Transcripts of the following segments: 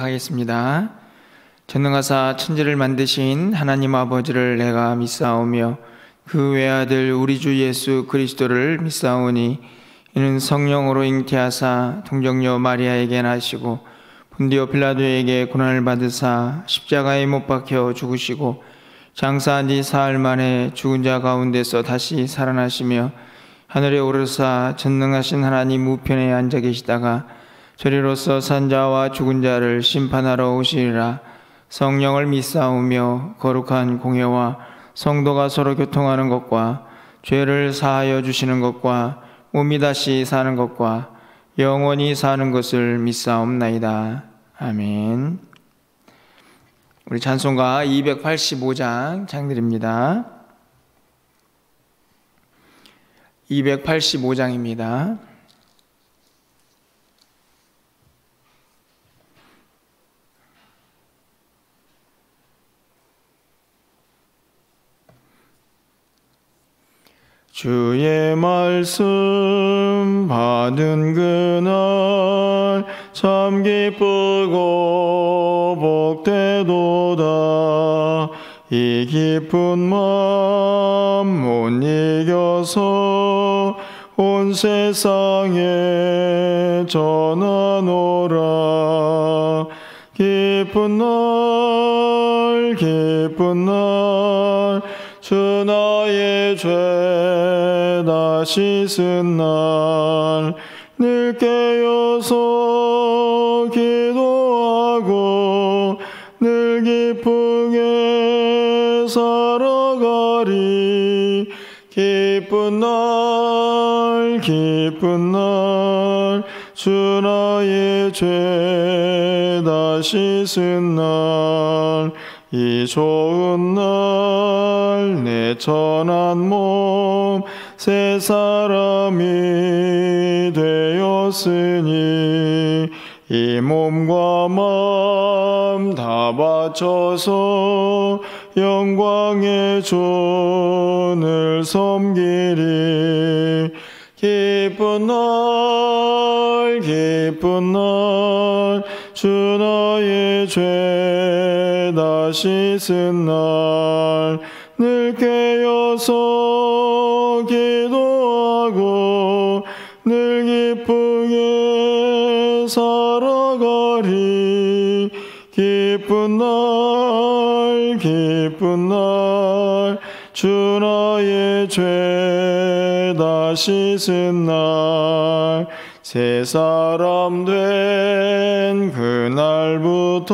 하겠습니다. 전능하사 천지를 만드신 하나님 아버지를 내가 믿사오며 그 외아들 우리 주 예수 그리스도를 믿사오니 이는 성령으로 잉태하사 동정녀 마리아에게 나시고 본디오 빌라도에게 고난을 받으사 십자가에 못 박혀 죽으시고 장사한 지 사흘 만에 죽은 자 가운데서 다시 살아나시며 하늘에 오르사 전능하신 하나님 우편에 앉아 계시다가 저리로서 산자와 죽은 자를 심판하러 오시리라. 성령을 믿사오며 거룩한 공회와 성도가 서로 교통하는 것과 죄를 사하여 주시는 것과 몸이 다시 사는 것과 영원히 사는 것을 믿사옵나이다. 아멘. 우리 찬송가 285장 장드립니다. 285장입니다. 주의 말씀 받은 그날 참 기쁘고 복되도다. 이 기쁜 마음 못 이겨서 온 세상에 전하노라. 기쁜 날 주 나의 죄 다 씻은 날 늘 깨어서 기도하고 늘 기쁘게 살아가리. 기쁜 날 주 나의 죄 다 씻은 날 이 좋은 날 내 천한 몸 새 사람이 되었으니 이 몸과 마음 다 바쳐서 영광의 주를 섬기리. 기쁜 날 주 나의 죄 다 씻은 날 늘 깨어서 기도하고 늘 기쁘게 살아가리. 기쁜 날 주 나의 죄 다 씻은 날 새 사람 된 그날부터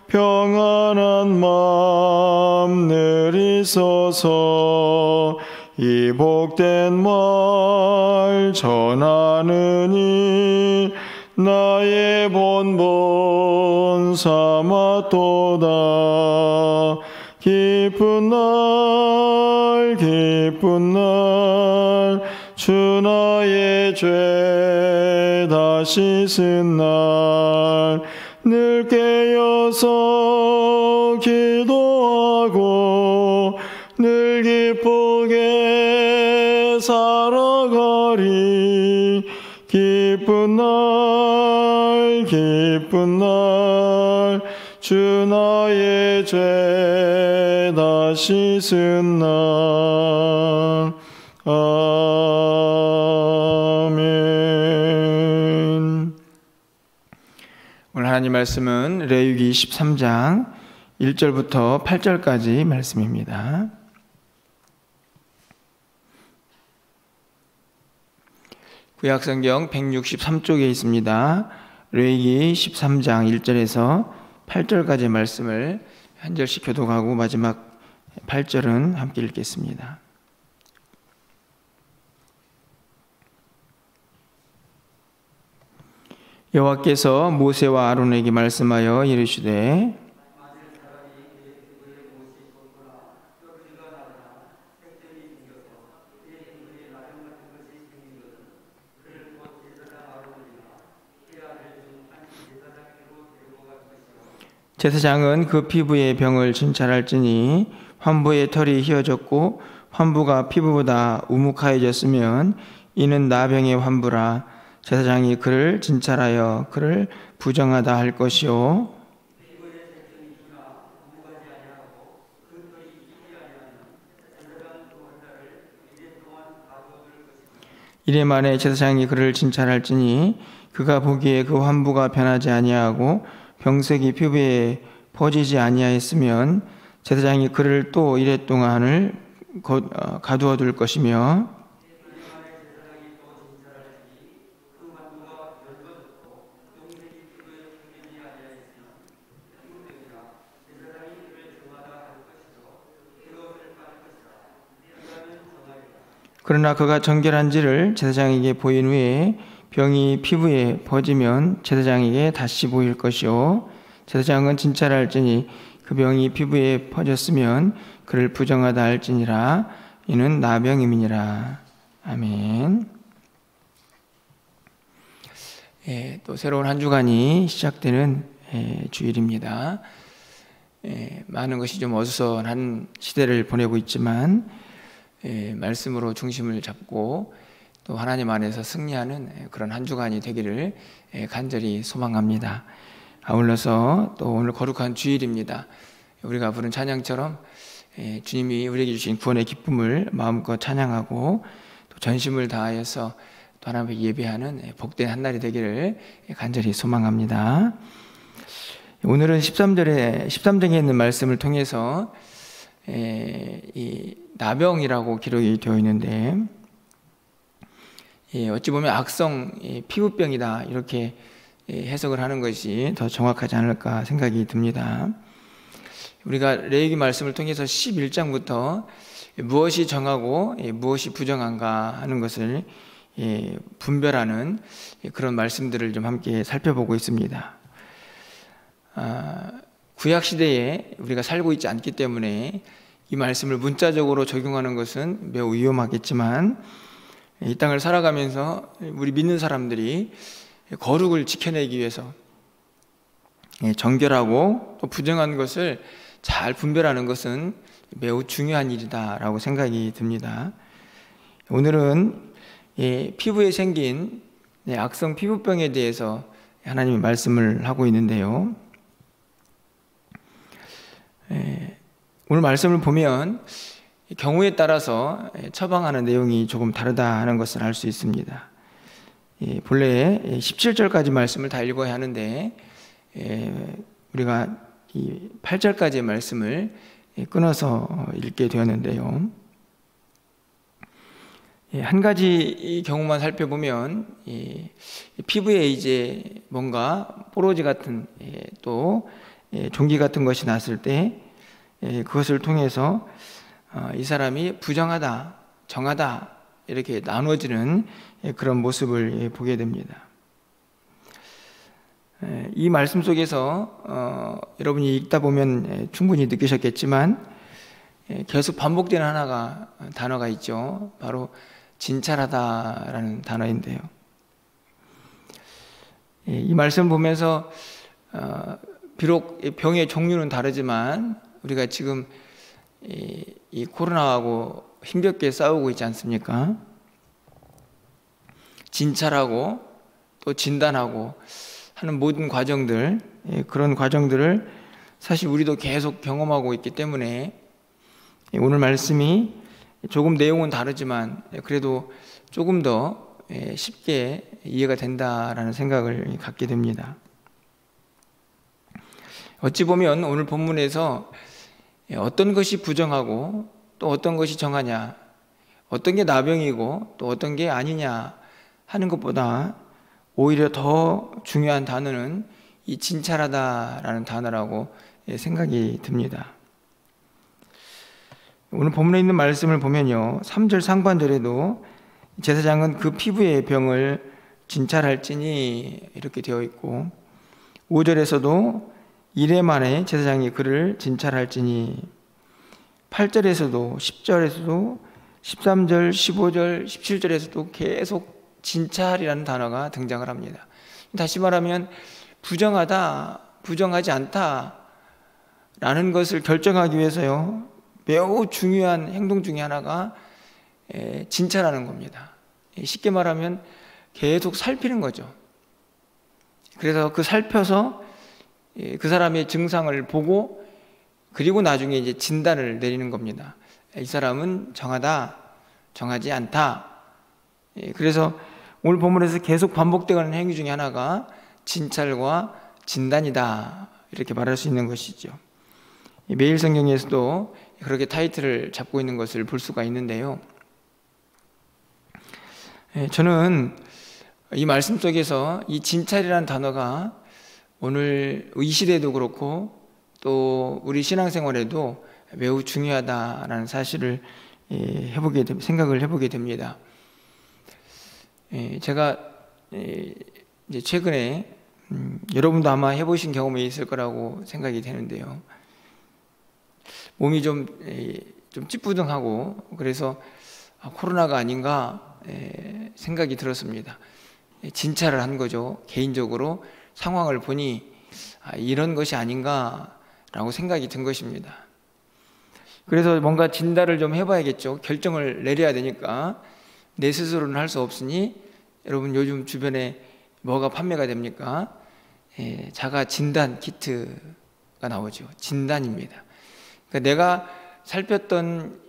평안한 마음 늘 있어서 이 복된 말 전하느니 나의 본분 삼았도다. 기쁜 날 주 나의 죄 다 씻은 날 늘 깨어서 기도하고 늘 기쁘게 살아가리. 기쁜 날 주 나의 죄 다 씻은 날. 아멘. 오늘 하나님 말씀은 레위기 13장 1절부터 8절까지 말씀입니다. 구약성경 163쪽에 있습니다. 레위기 13장 1절에서 8절까지 말씀을 한 절씩 교독하고 마지막 8절은 함께 읽겠습니다. 여호와께서 모세와 아론에게 말씀하여 이르시되 제사장은 그 피부의 병을 진찰할지니 환부의 털이 휘어졌고 환부가 피부보다 우묵하여졌으면 이는 나병의 환부라. 제사장이 그를 진찰하여 그를 부정하다 할 것이요 이래 만에 제사장이 그를 진찰할지니 그가 보기에 그 환부가 변하지 아니하고 병색이 피부에 퍼지지 아니하였으면 제사장이 그를 또 이래 동안을 가두어 둘 것이며 그러나 그가 정결한지를 제사장에게 보인 후에 병이 피부에 퍼지면 제사장에게 다시 보일 것이요 제사장은 진찰할지니 그 병이 피부에 퍼졌으면 그를 부정하다 할지니라. 이는 나병임이니라. 아멘. 또 새로운 한 주간이 시작되는 주일입니다. 많은 것이 좀 어수선한 시대를 보내고 있지만 말씀으로 중심을 잡고 또 하나님 안에서 승리하는 그런 한 주간이 되기를 간절히 소망합니다. 아울러서 또 오늘 거룩한 주일입니다. 우리가 부른 찬양처럼 주님이 우리에게 주신 구원의 기쁨을 마음껏 찬양하고 또 전심을 다하여서 또 하나님께 예배하는 복된 한날이 되기를 간절히 소망합니다. 오늘은 13장에 있는 말씀을 통해서 이 나병이라고 기록이 되어 있는데 어찌 보면 악성 피부병이다 이렇게 해석을 하는 것이 더 정확하지 않을까 생각이 듭니다. 우리가 레위기 말씀을 통해서 11장부터 무엇이 정하고 무엇이 부정한가 하는 것을 분별하는 그런 말씀들을 좀 함께 살펴보고 있습니다. 구약시대에 우리가 살고 있지 않기 때문에 이 말씀을 문자적으로 적용하는 것은 매우 위험하겠지만 이 땅을 살아가면서 우리 믿는 사람들이 거룩을 지켜내기 위해서 정결하고 또 부정한 것을 잘 분별하는 것은 매우 중요한 일이다라고 생각이 듭니다. 오늘은 피부에 생긴 악성 피부병에 대해서 하나님이 말씀을 하고 있는데요. 오늘 말씀을 보면 경우에 따라서 처방하는 내용이 조금 다르다 하는 것을 알 수 있습니다. 본래 17절까지 말씀을 다 읽어야 하는데 우리가 이 8절까지의 말씀을 끊어서 읽게 되었는데요. 한 가지 경우만 살펴보면 피부에 이제 뭔가 뽀로지 같은 또 종기 같은 것이 났을 때 그것을 통해서 이 사람이 부정하다, 정하다 이렇게 나누어지는 그런 모습을 보게 됩니다. 이 말씀 속에서 여러분이 읽다 보면 충분히 느끼셨겠지만 계속 반복되는 단어가 있죠. 바로 진찰하다라는 단어인데요. 이 말씀 보면서 비록 병의 종류는 다르지만 우리가 지금 이 코로나하고 힘겹게 싸우고 있지 않습니까? 진찰하고 또 진단하고 하는 모든 과정들, 그런 과정들을 사실 우리도 계속 경험하고 있기 때문에 오늘 말씀이 조금 내용은 다르지만 그래도 조금 더 쉽게 이해가 된다라는 생각을 갖게 됩니다. 어찌 보면 오늘 본문에서 어떤 것이 부정하고 또 어떤 것이 정하냐, 어떤 게 나병이고 또 어떤 게 아니냐 하는 것보다 오히려 더 중요한 단어는 이 진찰하다라는 단어라고 생각이 듭니다. 오늘 본문에 있는 말씀을 보면요, 3절 상반절에도 제사장은 그 피부의 병을 진찰할지니 이렇게 되어 있고 5절에서도 이래 만에 제사장이 그를 진찰할지니 8절에서도 10절에서도 13절, 15절, 17절에서도 계속 진찰이라는 단어가 등장을 합니다. 다시 말하면 부정하다, 부정하지 않다 라는 것을 결정하기 위해서요 매우 중요한 행동 중에 하나가 진찰하는 겁니다. 쉽게 말하면 계속 살피는 거죠. 그래서 그 살펴서 그 사람의 증상을 보고 그리고 나중에 이제 진단을 내리는 겁니다. 이 사람은 정하다, 정하지 않다. 그래서 오늘 본문에서 계속 반복되는 행위 중에 하나가 진찰과 진단이다, 이렇게 말할 수 있는 것이죠. 매일 성경에서도 그렇게 타이틀을 잡고 있는 것을 볼 수가 있는데요. 저는 이 말씀 속에서 이 진찰이라는 단어가 오늘 이 시대에도 그렇고 또 우리 신앙생활에도 매우 중요하다라는 사실을 생각을 해보게 됩니다. 제가 이제 최근에 여러분도 아마 해보신 경험이 있을 거라고 생각이 되는데요. 몸이 좀 찌뿌둥하고 그래서 코로나가 아닌가 생각이 들었습니다. 진찰을 한 거죠. 개인적으로 상황을 보니 이런 것이 아닌가라고 생각이 든 것입니다. 그래서 뭔가 진단을 좀 해봐야겠죠. 결정을 내려야 되니까 내 스스로는 할 수 없으니 여러분 요즘 주변에 뭐가 판매가 됩니까? 자가 진단 키트가 나오죠. 진단입니다. 그러니까 내가 살폈던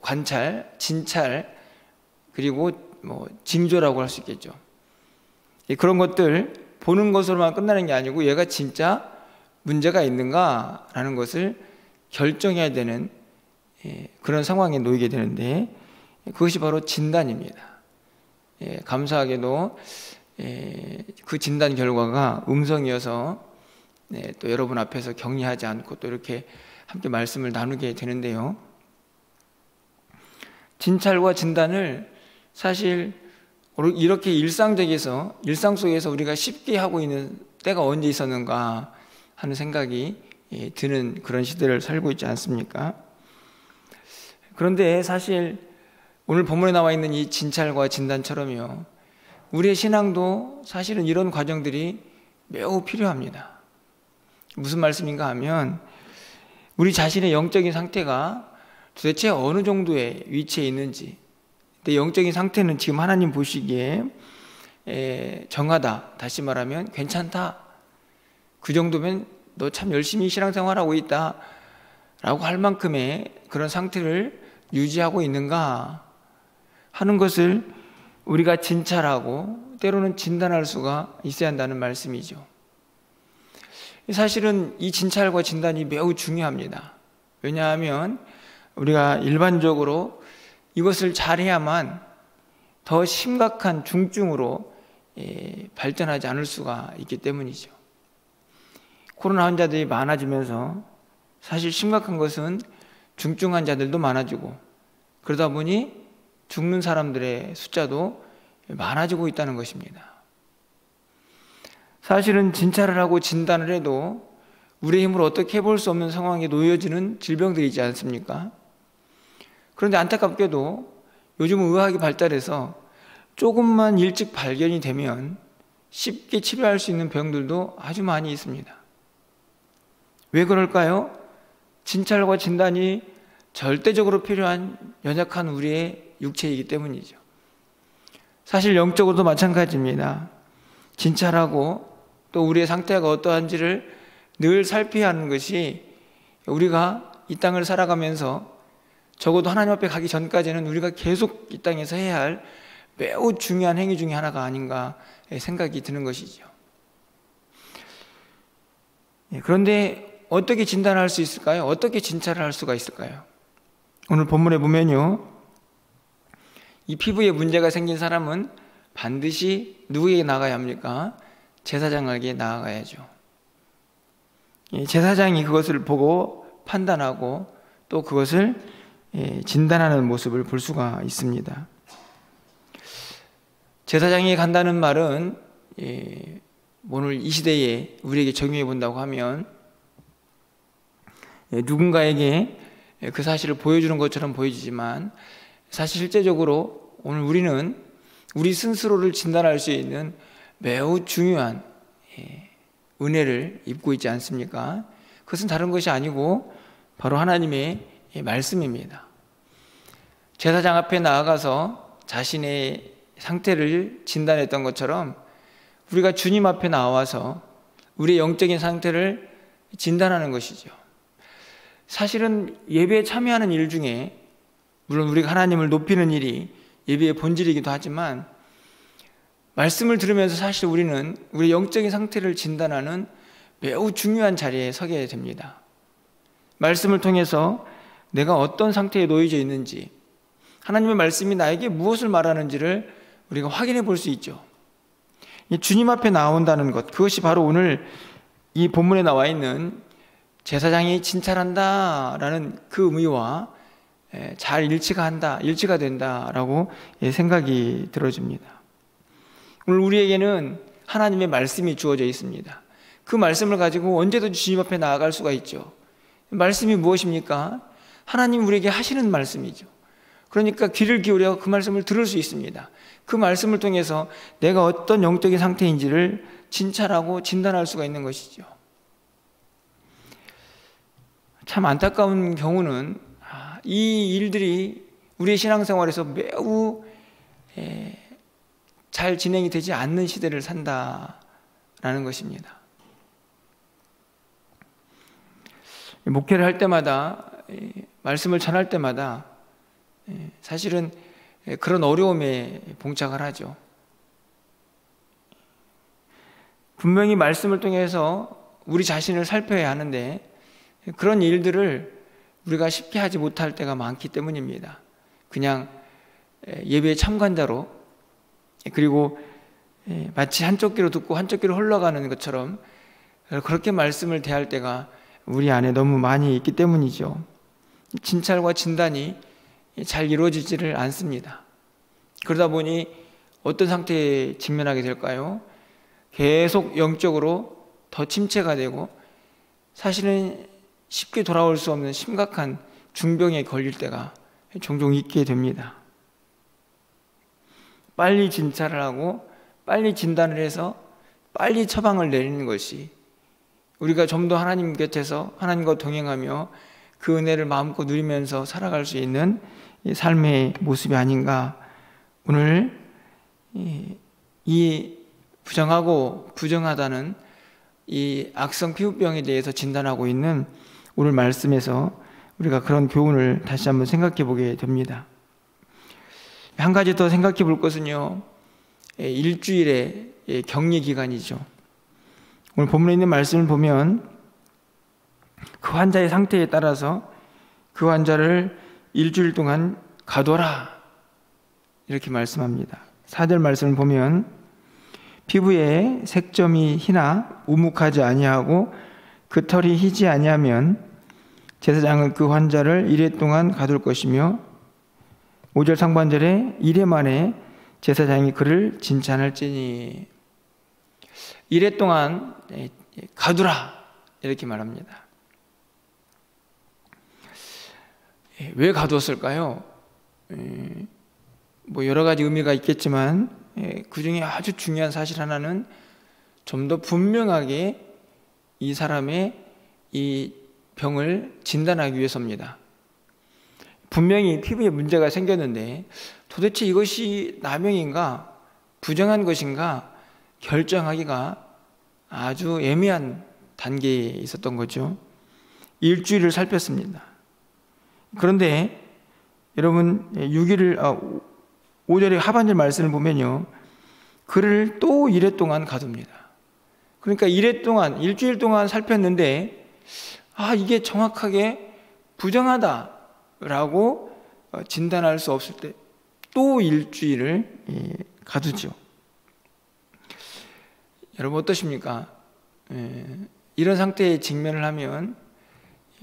관찰, 진찰, 그리고 뭐 징조라고 할 수 있겠죠. 그런 것들 보는 것으로만 끝나는 게 아니고 얘가 진짜 문제가 있는가라는 것을 결정해야 되는 그런 상황에 놓이게 되는데 그것이 바로 진단입니다. 감사하게도 그 진단 결과가 음성이어서 또 여러분 앞에서 격리하지 않고 또 이렇게 함께 말씀을 나누게 되는데요. 진찰과 진단을 사실 이렇게 일상 속에서 우리가 쉽게 하고 있는 때가 언제 있었는가 하는 생각이 드는 그런 시대를 살고 있지 않습니까? 그런데 사실 오늘 본문에 나와 있는 이 진찰과 진단처럼요, 우리의 신앙도 사실은 이런 과정들이 매우 필요합니다. 무슨 말씀인가 하면 우리 자신의 영적인 상태가 도대체 어느 정도의 위치에 있는지, 내 영적인 상태는 지금 하나님 보시기에 정하다, 다시 말하면 괜찮다, 그 정도면 너 참 열심히 신앙생활하고 있다 라고 할 만큼의 그런 상태를 유지하고 있는가 하는 것을 우리가 진찰하고 때로는 진단할 수가 있어야 한다는 말씀이죠. 사실은 이 진찰과 진단이 매우 중요합니다. 왜냐하면 우리가 일반적으로 이것을 잘해야만 더 심각한 중증으로 발전하지 않을 수가 있기 때문이죠. 코로나 환자들이 많아지면서 사실 심각한 것은 중증 환자들도 많아지고 그러다 보니 죽는 사람들의 숫자도 많아지고 있다는 것입니다. 사실은 진찰을 하고 진단을 해도 우리의 힘으로 어떻게 해볼 수 없는 상황에 놓여지는 질병들이 있지 않습니까? 그런데 안타깝게도 요즘은 의학이 발달해서 조금만 일찍 발견이 되면 쉽게 치료할 수 있는 병들도 아주 많이 있습니다. 왜 그럴까요? 진찰과 진단이 절대적으로 필요한 연약한 우리의 육체이기 때문이죠. 사실 영적으로도 마찬가지입니다. 진찰하고 또 우리의 상태가 어떠한지를 늘 살펴야 하는 것이 우리가 이 땅을 살아가면서 적어도 하나님 앞에 가기 전까지는 우리가 계속 이 땅에서 해야 할 매우 중요한 행위 중에 하나가 아닌가 생각이 드는 것이죠. 그런데 어떻게 진단할 수 있을까요? 어떻게 진찰을 할 수가 있을까요? 오늘 본문에 보면요, 이 피부에 문제가 생긴 사람은 반드시 누구에게 나가야 합니까? 제사장에게 나아가야죠. 제사장이 그것을 보고 판단하고 또 그것을 진단하는 모습을 볼 수가 있습니다. 제사장이 간다는 말은 오늘 이 시대에 우리에게 적용해 본다고 하면 누군가에게 그 사실을 보여주는 것처럼 보여지지만 사실 실제적으로 오늘 우리는 우리 스스로를 진단할 수 있는 매우 중요한 은혜를 입고 있지 않습니까? 그것은 다른 것이 아니고 바로 하나님의 말씀입니다. 제사장 앞에 나아가서 자신의 상태를 진단했던 것처럼 우리가 주님 앞에 나와서 우리의 영적인 상태를 진단하는 것이죠. 사실은 예배에 참여하는 일 중에 물론 우리가 하나님을 높이는 일이 예배의 본질이기도 하지만 말씀을 들으면서 사실 우리는 우리 영적인 상태를 진단하는 매우 중요한 자리에 서게 됩니다. 말씀을 통해서 내가 어떤 상태에 놓여져 있는지, 하나님의 말씀이 나에게 무엇을 말하는지를 우리가 확인해 볼 수 있죠. 주님 앞에 나온다는 것, 그것이 바로 오늘 이 본문에 나와 있는 제사장이 진찰한다라는 그 의미와 잘 일치가 된다라고 생각이 들어집니다. 오늘 우리에게는 하나님의 말씀이 주어져 있습니다. 그 말씀을 가지고 언제든 주님 앞에 나아갈 수가 있죠. 말씀이 무엇입니까? 하나님 우리에게 하시는 말씀이죠. 그러니까 귀를 기울여 그 말씀을 들을 수 있습니다. 그 말씀을 통해서 내가 어떤 영적인 상태인지를 진찰하고 진단할 수가 있는 것이죠. 참 안타까운 경우는 이 일들이 우리의 신앙생활에서 매우 잘 진행이 되지 않는 시대를 산다라는 것입니다. 목회를 할 때마다, 말씀을 전할 때마다 사실은 그런 어려움에 봉착을 하죠. 분명히 말씀을 통해서 우리 자신을 살펴야 하는데 그런 일들을 우리가 쉽게 하지 못할 때가 많기 때문입니다. 그냥 예배의 참관자로, 그리고 마치 한쪽 귀로 듣고 한쪽 귀로 흘러가는 것처럼 그렇게 말씀을 대할 때가 우리 안에 너무 많이 있기 때문이죠. 진찰과 진단이 잘 이루어지지를 않습니다. 그러다 보니 어떤 상태에 직면하게 될까요? 계속 영적으로 더 침체가 되고 사실은 쉽게 돌아올 수 없는 심각한 중병에 걸릴 때가 종종 있게 됩니다. 빨리 진찰을 하고 빨리 진단을 해서 빨리 처방을 내리는 것이 우리가 좀 더 하나님 곁에서 하나님과 동행하며 그 은혜를 마음껏 누리면서 살아갈 수 있는 삶의 모습이 아닌가. 오늘 이 부정하고 부정하다는 이 악성 피부병에 대해서 진단하고 있는 오늘 말씀에서 우리가 그런 교훈을 다시 한번 생각해 보게 됩니다. 한 가지 더 생각해 볼 것은요, 일주일의 격리 기간이죠. 오늘 본문에 있는 말씀을 보면 그 환자의 상태에 따라서 그 환자를 일주일 동안 가둬라 이렇게 말씀합니다. 4절 말씀을 보면 피부에 색점이 희나 우묵하지 아니하고 그 털이 희지 아니하면 제사장은 그 환자를 이레 동안 가둘 것이며 5절 상반절에 이레 만에 제사장이 그를 진찰할지니 이레 동안 가두라 이렇게 말합니다. 왜 가두었을까요? 뭐 여러 가지 의미가 있겠지만 그 중에 아주 중요한 사실 하나는 좀 더 분명하게 이 사람의 이 병을 진단하기 위해서입니다. 분명히 피부에 문제가 생겼는데 도대체 이것이 남용인가 부정한 것인가 결정하기가 아주 애매한 단계에 있었던 거죠. 일주일을 살폈습니다. 그런데 여러분 5절의 하반절 말씀을 보면요, 그를 또 이레 동안 가둡니다. 그러니까 이레 동안 일주일 동안 살폈는데 이게 정확하게 부정하다라고 진단할 수 없을 때 또 일주일을 가두죠. 여러분 어떠십니까? 이런 상태에 직면을 하면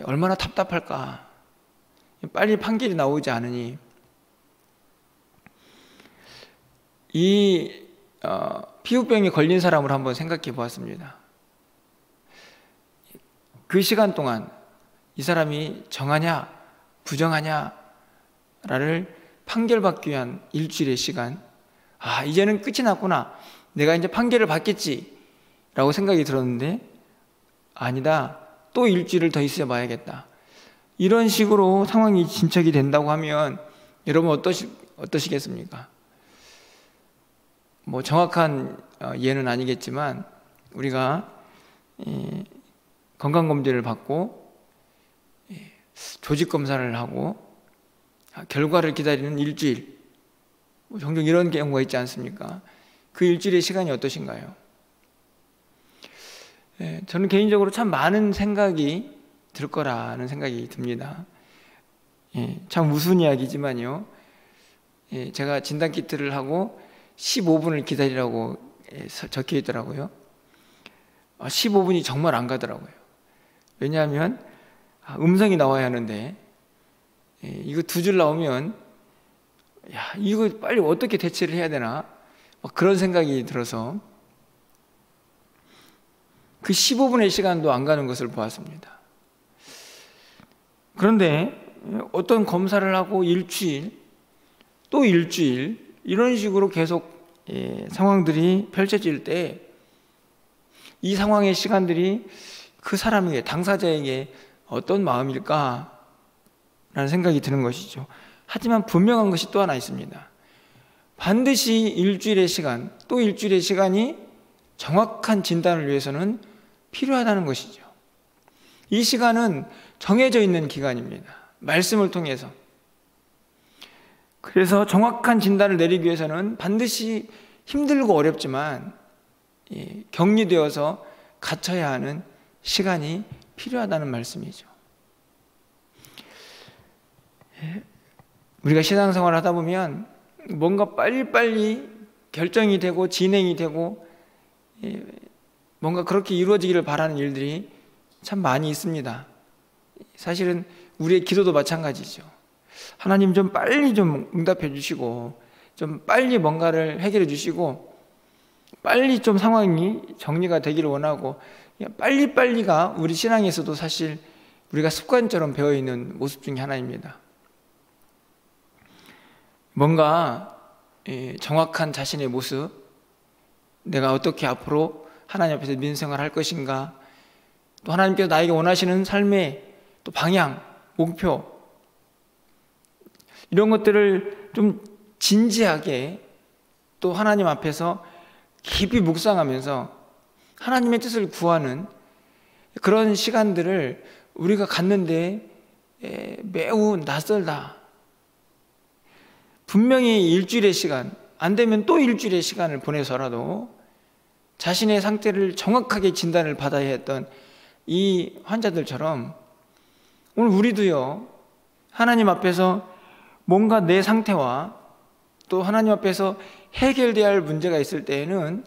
얼마나 답답할까? 빨리 판결이 나오지 않으니 이 피부병에 걸린 사람을 한번 생각해 보았습니다. 그 시간 동안 이 사람이 정하냐 부정하냐를 판결받기 위한 일주일의 시간, 이제는 끝이 났구나, 내가 이제 판결을 받겠지 라고 생각이 들었는데 아니다, 또 일주일을 더 있어 봐야겠다, 이런 식으로 상황이 진척이 된다고 하면 여러분 어떠시겠습니까? 뭐 정확한 예는 아니겠지만 우리가 건강검진을 받고 조직 검사를 하고 결과를 기다리는 일주일, 뭐 종종 이런 경우가 있지 않습니까? 그 일주일의 시간이 어떠신가요? 저는 개인적으로 참 많은 생각이 들 거라는 생각이 듭니다. 참 우스운 이야기지만요, 제가 진단키트를 하고 15분을 기다리라고 적혀 있더라고요. 15분이 정말 안 가더라고요. 왜냐하면 음성이 나와야 하는데 이거 두 줄 나오면 이거 빨리 어떻게 대처를 해야 되나 그런 생각이 들어서 그 15분의 시간도 안 가는 것을 보았습니다. 그런데 어떤 검사를 하고 일주일, 또 일주일 이런 식으로 계속 상황들이 펼쳐질 때 이 상황의 시간들이 그 사람에게, 당사자에게 어떤 마음일까 라는 생각이 드는 것이죠. 하지만 분명한 것이 또 하나 있습니다. 반드시 일주일의 시간, 또 일주일의 시간이 정확한 진단을 위해서는 필요하다는 것이죠. 이 시간은 정해져 있는 기간입니다. 말씀을 통해서. 그래서 정확한 진단을 내리기 위해서는 반드시 힘들고 어렵지만 격리되어서 갇혀야 하는 시간이 필요하다는 말씀이죠. 우리가 신앙생활을 하다 보면 뭔가 빨리빨리 결정이 되고 진행이 되고 뭔가 그렇게 이루어지기를 바라는 일들이 참 많이 있습니다. 사실은 우리의 기도도 마찬가지죠. 하나님 좀 빨리 좀 응답해 주시고 좀 빨리 뭔가를 해결해 주시고 빨리 좀 상황이 정리가 되기를 원하고 빨리빨리가 우리 신앙에서도 사실 우리가 습관처럼 배어있는 모습 중에 하나입니다. 뭔가 정확한 자신의 모습, 내가 어떻게 앞으로 하나님 앞에서 민생을 할 것인가, 또 하나님께서 나에게 원하시는 삶의 또 방향, 목표 이런 것들을 좀 진지하게 또 하나님 앞에서 깊이 묵상하면서 하나님의 뜻을 구하는 그런 시간들을 우리가 갖는데 매우 낯설다. 분명히 일주일의 시간, 안 되면 또 일주일의 시간을 보내서라도 자신의 상태를 정확하게 진단을 받아야 했던 이 환자들처럼 오늘 우리도요, 하나님 앞에서 뭔가 내 상태와 또 하나님 앞에서 해결돼야 할 문제가 있을 때에는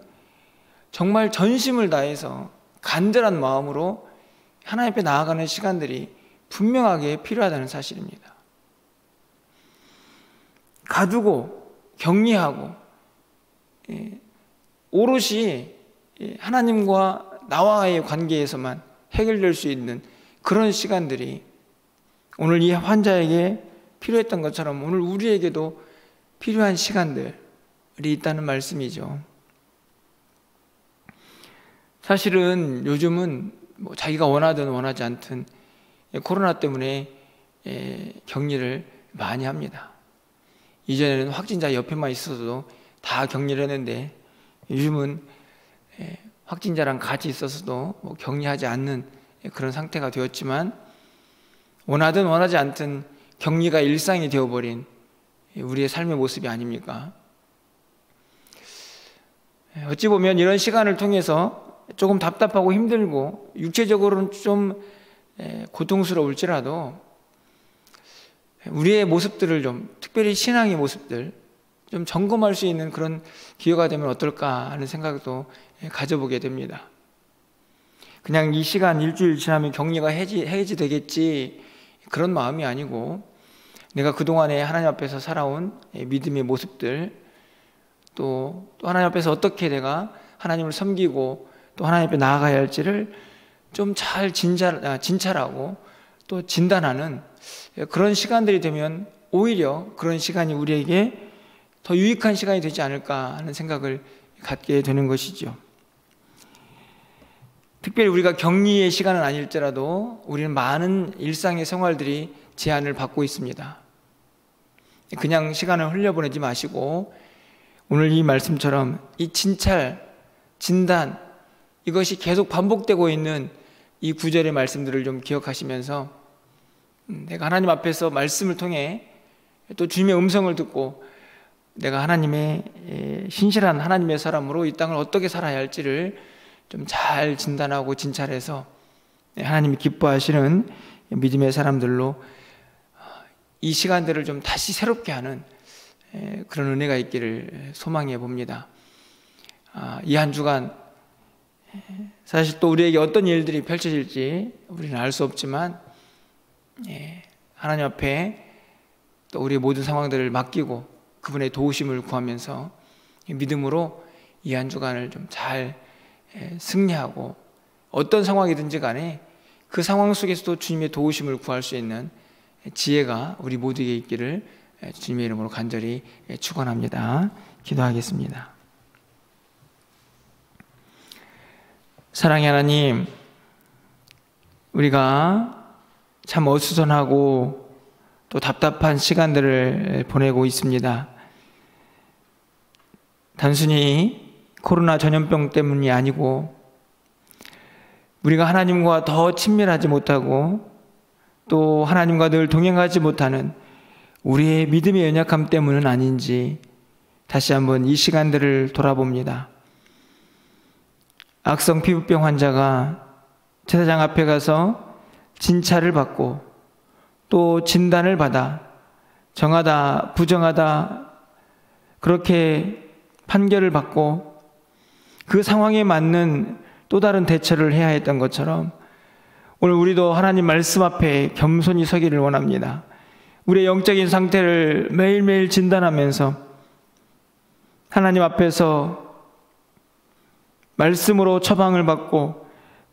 정말 전심을 다해서 간절한 마음으로 하나님 앞에 나아가는 시간들이 분명하게 필요하다는 사실입니다. 가두고 격리하고 오롯이 하나님과 나와의 관계에서만 해결될 수 있는 그런 시간들이 오늘 이 환자에게 필요했던 것처럼 오늘 우리에게도 필요한 시간들이 있다는 말씀이죠. 사실은 요즘은 뭐 자기가 원하든 원하지 않든 코로나 때문에 격리를 많이 합니다. 이전에는 확진자 옆에만 있어도 다 격리를 했는데 요즘은 확진자랑 같이 있어서도 뭐 격리하지 않는 그런 상태가 되었지만 원하든 원하지 않든 격리가 일상이 되어버린 우리의 삶의 모습이 아닙니까? 어찌 보면 이런 시간을 통해서 조금 답답하고 힘들고 육체적으로는 좀 고통스러울지라도 우리의 모습들을 좀, 특별히 신앙의 모습들 좀 점검할 수 있는 그런 기회가 되면 어떨까 하는 생각도 가져보게 됩니다. 그냥 이 시간 일주일 지나면 격리가 해지되겠지 그런 마음이 아니고 내가 그동안에 하나님 앞에서 살아온 믿음의 모습들 또 하나님 앞에서 어떻게 내가 하나님을 섬기고 또 하나님 앞에 나아가야 할지를 좀 잘 진찰하고 또 진단하는 그런 시간들이 되면 오히려 그런 시간이 우리에게 더 유익한 시간이 되지 않을까 하는 생각을 갖게 되는 것이죠. 특별히 우리가 격리의 시간은 아닐지라도 우리는 많은 일상의 생활들이 제한을 받고 있습니다. 그냥 시간을 흘려보내지 마시고 오늘 이 말씀처럼 이 진찰, 진단, 이것이 계속 반복되고 있는 이 구절의 말씀들을 좀 기억하시면서 내가 하나님 앞에서 말씀을 통해 또 주님의 음성을 듣고 내가 하나님의 신실한 하나님의 사람으로 이 땅을 어떻게 살아야 할지를 좀 잘 진단하고 진찰해서 하나님이 기뻐하시는 믿음의 사람들로 이 시간들을 좀 다시 새롭게 하는 그런 은혜가 있기를 소망해 봅니다. 이 한 주간 사실 또 우리에게 어떤 일들이 펼쳐질지 우리는 알 수 없지만 하나님 앞에 또 우리의 모든 상황들을 맡기고 그분의 도우심을 구하면서 믿음으로 이 한 주간을 좀 잘 승리하고 어떤 상황이든지 간에 그 상황 속에서도 주님의 도우심을 구할 수 있는 지혜가 우리 모두에게 있기를 주님의 이름으로 간절히 축원합니다. 기도하겠습니다. 사랑의 하나님, 우리가 참 어수선하고 또 답답한 시간들을 보내고 있습니다. 단순히 코로나 전염병 때문이 아니고 우리가 하나님과 더 친밀하지 못하고 또 하나님과 늘 동행하지 못하는 우리의 믿음의 연약함 때문은 아닌지 다시 한번 이 시간들을 돌아봅니다. 악성 피부병 환자가 제사장 앞에 가서 진찰을 받고 또 진단을 받아 정하다 부정하다 그렇게 판결을 받고 그 상황에 맞는 또 다른 대처를 해야 했던 것처럼 오늘 우리도 하나님 말씀 앞에 겸손히 서기를 원합니다. 우리의 영적인 상태를 매일매일 진단하면서 하나님 앞에서 말씀으로 처방을 받고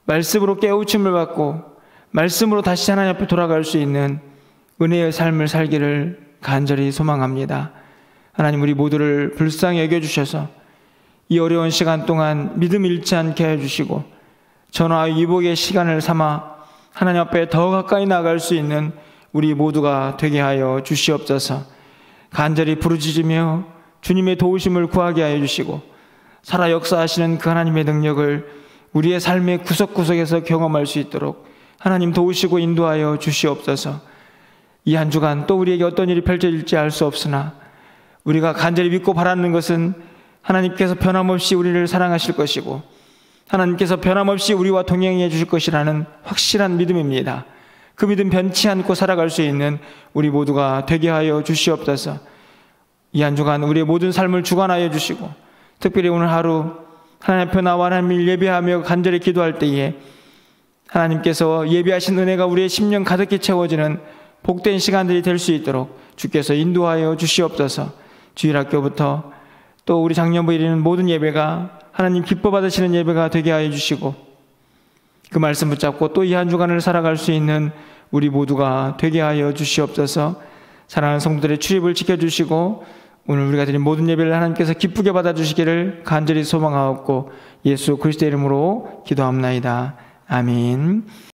말씀으로 깨우침을 받고 말씀으로 다시 하나님 앞에 돌아갈 수 있는 은혜의 삶을 살기를 간절히 소망합니다. 하나님, 우리 모두를 불쌍히 여겨주셔서 이 어려운 시간 동안 믿음 잃지 않게 해주시고 전화 위복의 시간을 삼아 하나님 앞에 더 가까이 나아갈 수 있는 우리 모두가 되게 하여 주시옵소서. 간절히 부르짖으며 주님의 도우심을 구하게 하여 주시고 살아 역사하시는 그 하나님의 능력을 우리의 삶의 구석구석에서 경험할 수 있도록 하나님 도우시고 인도하여 주시옵소서. 이 한 주간 또 우리에게 어떤 일이 펼쳐질지 알 수 없으나 우리가 간절히 믿고 바라는 것은 하나님께서 변함없이 우리를 사랑하실 것이고 하나님께서 변함없이 우리와 동행해 주실 것이라는 확실한 믿음입니다. 그 믿음 변치 않고 살아갈 수 있는 우리 모두가 되게 하여 주시옵소서. 이 한 주간 우리의 모든 삶을 주관하여 주시고 특별히 오늘 하루 하나님 앞에 나와 하나님을 예배하며 간절히 기도할 때에 하나님께서 예배하신 은혜가 우리의 심령 가득히 채워지는 복된 시간들이 될 수 있도록 주께서 인도하여 주시옵소서. 주일학교부터 또 우리 장년부 이르는 모든 예배가 하나님 기뻐 받으시는 예배가 되게 하여 주시고 그 말씀 붙잡고 또 이 한 주간을 살아갈 수 있는 우리 모두가 되게 하여 주시옵소서. 사랑하는 성도들의 출입을 지켜주시고 오늘 우리가 드린 모든 예배를 하나님께서 기쁘게 받아주시기를 간절히 소망하옵고 예수 그리스도의 이름으로 기도합나이다. 아멘.